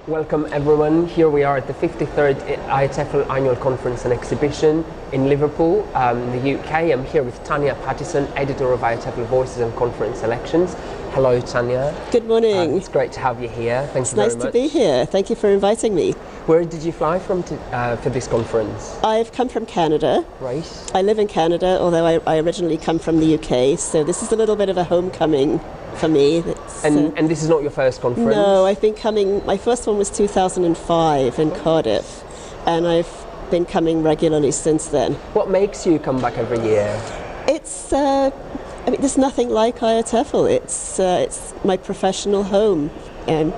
Welcome everyone. Here we are at the 53rd IATEFL Annual Conference and Exhibition in Liverpool, in the UK. I'm here with Tania Pattison, editor of IATEFL Voices and Conference Selections. Hello Tania. Good morning. It's great to have you here. Thank you very much. It's nice to be here. Thank you for inviting me. Where did you fly from for this conference? I've come from Canada. Right. I live in Canada, although I originally come from the UK, so this is a little bit of a homecoming for me. And this is not your first conference? No, I've been coming, my first one was 2005 in Cardiff, and I've been coming regularly since then. What makes you come back every year? It's, there's nothing like IATEFL. It's my professional home. And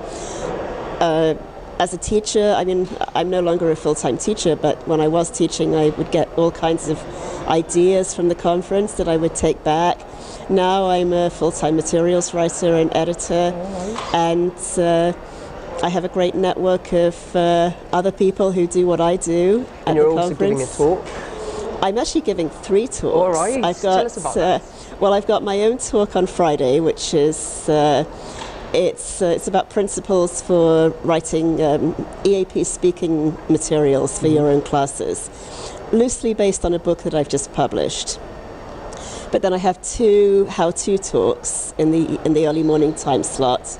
as a teacher, I'm no longer a full-time teacher, but when I was teaching, I would get all kinds of ideas from the conference that I would take back. Now I'm a full-time materials writer and editor, and I have a great network of other people who do what I do at the conference. And you're also giving a talk? I'm actually giving 3 talks. All right, tell us about that. Well, I've got my own talk on Friday, which is it's about principles for writing EAP speaking materials for your own classes, loosely based on a book that I've just published. But then I have 2 how-to talks in the early morning time slot.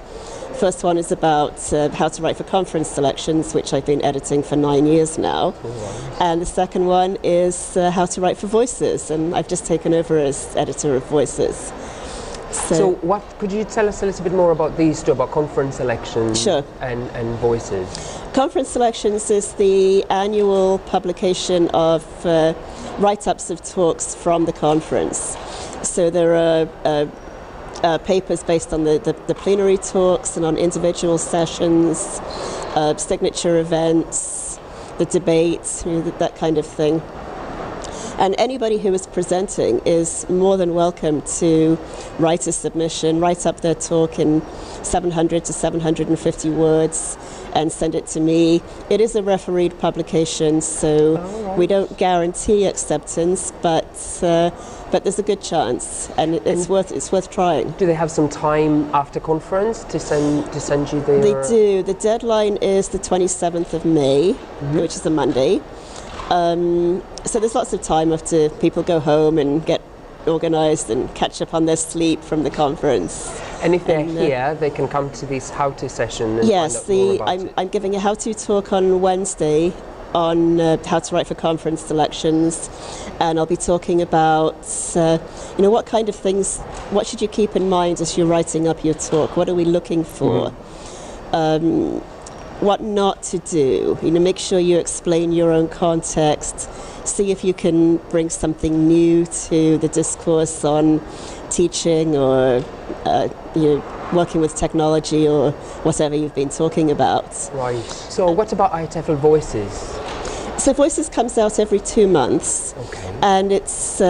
First one is about how to write for conference selections, which I've been editing for 9 years now. And the second one is how to write for Voices, and I've just taken over as editor of Voices. So what could you tell us a little bit more about these 2, about conference selections? Sure. and Voices? Conference Selections is the annual publication of write-ups of talks from the conference. So there are papers based on the plenary talks and on individual sessions, signature events, the debates, that kind of thing. And anybody who is presenting is more than welcome to write a submission, write up their talk in 700 to 750 words and send it to me. It is a refereed publication, so we don't guarantee acceptance, but there's a good chance, and it's worth trying. Do they have some time after conference to send you their... They do. The deadline is the 27th of May, which is a Monday. So there's lots of time after people go home and get organised and catch up on their sleep from the conference. And if they're here, they can come to this how-to session and yes, find out more about it. I'm giving a how-to talk on Wednesday on how to write for conference selections, and I'll be talking about what kind of things, what should you keep in mind as you're writing up your talk, what are we looking for, what not to do, make sure you explain your own context, see if you can bring something new to the discourse on teaching or working with technology or whatever you've been talking about. Right. So what about IATEFL Voices? So Voices comes out every 2 months, and it's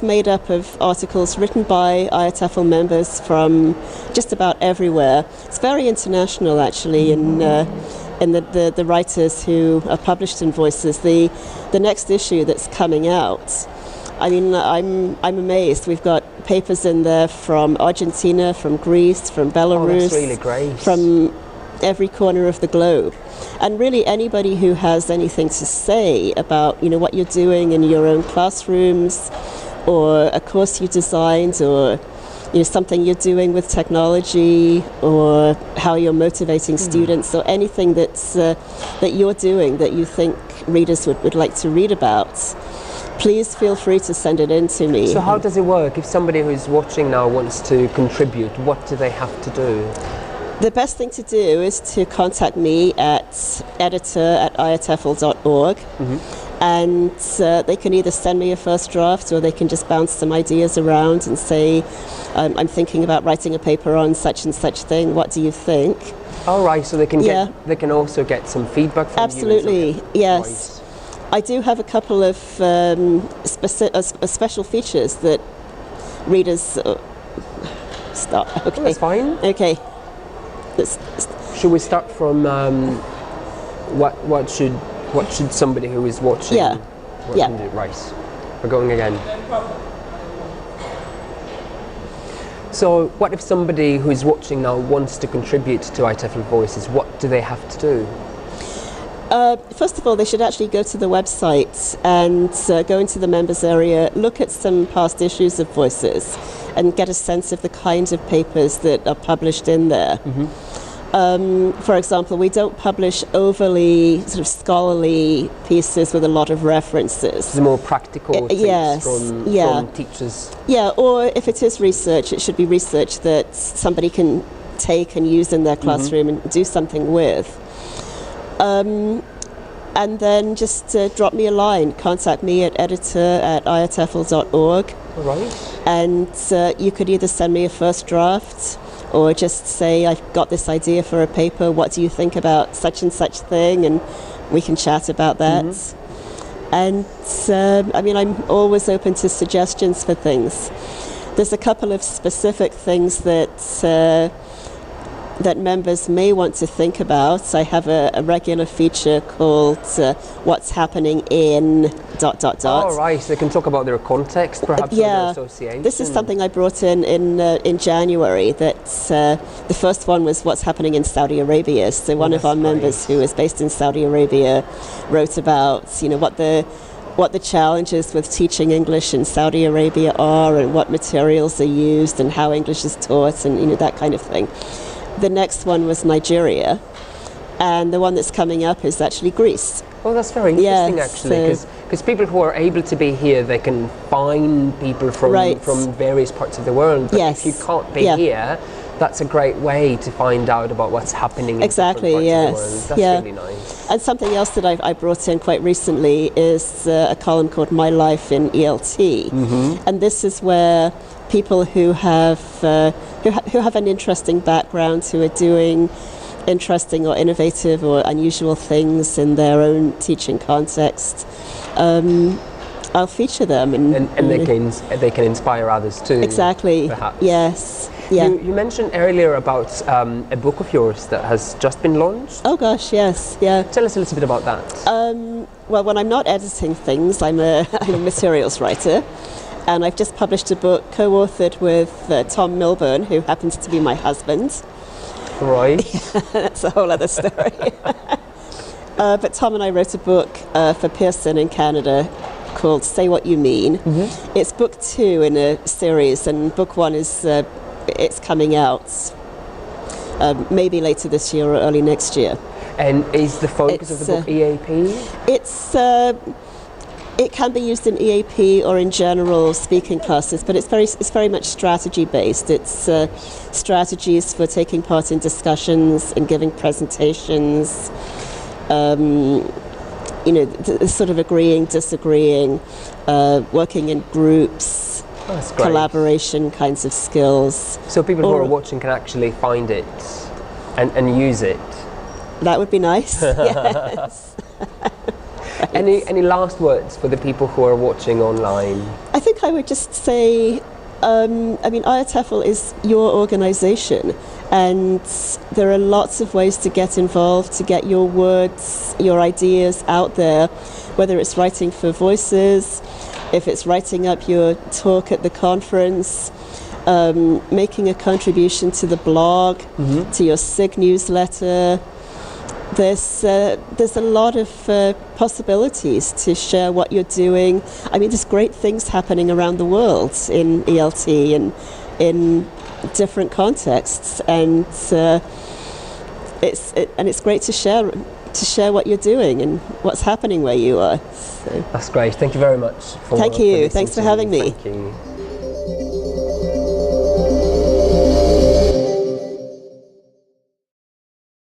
made up of articles written by IATEFL members from just about everywhere. It's very international, actually, in the writers who are published in Voices. The next issue that's coming out, I'm amazed. We've got papers in there from Argentina, from Greece, from Belarus, that's really great. From every corner of the globe. And really anybody who has anything to say about what you're doing in your own classrooms, or a course you designed, or something you're doing with technology, or how you're motivating students, or anything that you're doing that you think readers would like to read about, please feel free to send it in to me. So how does it work? If somebody who's watching now wants to contribute, what do they have to do? The best thing to do is to contact me at editor@iatefl.org, and they can either send me a first draft, or they can just bounce some ideas around and say, I'm thinking about writing a paper on such and such thing, what do you think? All right, so they can also get some feedback from you. Absolutely, yes. Right. I do have a couple of special features that readers... start. Okay. Oh, that's fine. Okay. Should we start from what should somebody who is watching do? Right. We're going again. So what if somebody who's watching now wants to contribute to IATEFL Voices? What do they have to do? First of all, they should actually go to the website and go into the members area, look at some past issues of Voices, and get a sense of the kinds of papers that are published in there. For example, we don't publish overly sort of scholarly pieces with a lot of references. The more practical things from teachers. Yeah, or if it is research, it should be research that somebody can take and use in their classroom and do something with. And then just drop me a line, contact me at editor@iatefl.org. Right. And you could either send me a first draft or just say, I've got this idea for a paper, what do you think about such and such thing? And we can chat about that. And I mean, I'm always open to suggestions for things. There's a couple of specific things that members may want to think about. I have a regular feature called What's Happening in ... Oh, right, so they can talk about their context, perhaps, or their association. This is something I brought in January, that the first one was What's Happening in Saudi Arabia. So one of our members who is based in Saudi Arabia wrote about, what the challenges with teaching English in Saudi Arabia are, and what materials are used, and how English is taught, and that kind of thing. The next one was Nigeria, and the one that's coming up is actually Greece. Oh, that's very interesting, actually, because people who are able to be here, they can find people from various parts of the world. But if you can't be here, that's a great way to find out about what's happening in different parts of the world. That's really nice. And something else that I brought in quite recently is a column called My Life in ELT. And this is where people who have an interesting background, who are doing interesting or innovative or unusual things in their own teaching context, I'll feature them, and they can inspire others too. Exactly. Perhaps. Yes. Yeah. You mentioned earlier about a book of yours that has just been launched. Oh gosh, yes. Yeah. Tell us a little bit about that. Well, when I'm not editing things, I'm a materials writer. And I've just published a book co-authored with Tom Milburn, who happens to be my husband. Right. That's a whole other story. But Tom and I wrote a book for Pearson in Canada called Say What You Mean. It's book 2 in a series, and book 1 is it's coming out maybe later this year or early next year. And is the focus of the book EAP? It can be used in EAP or in general speaking classes, but it's very much strategy based. It's strategies for taking part in discussions and giving presentations. Sort of agreeing, disagreeing, working in groups, collaboration kinds of skills. So people who are watching can actually find it and use it. That would be nice. Yes. Any last words for the people who are watching online? I think I would just say, IATEFL is your organisation, and there are lots of ways to get involved, to get your words, your ideas out there, whether it's writing for Voices, if it's writing up your talk at the conference, making a contribution to the blog, to your SIG newsletter. There's a lot of possibilities to share what you're doing. I mean, there's great things happening around the world in ELT and in different contexts, and it's great to share what you're doing and what's happening where you are. So. That's great. Thank you very much. Thank you. Thanks for having me. Thank you.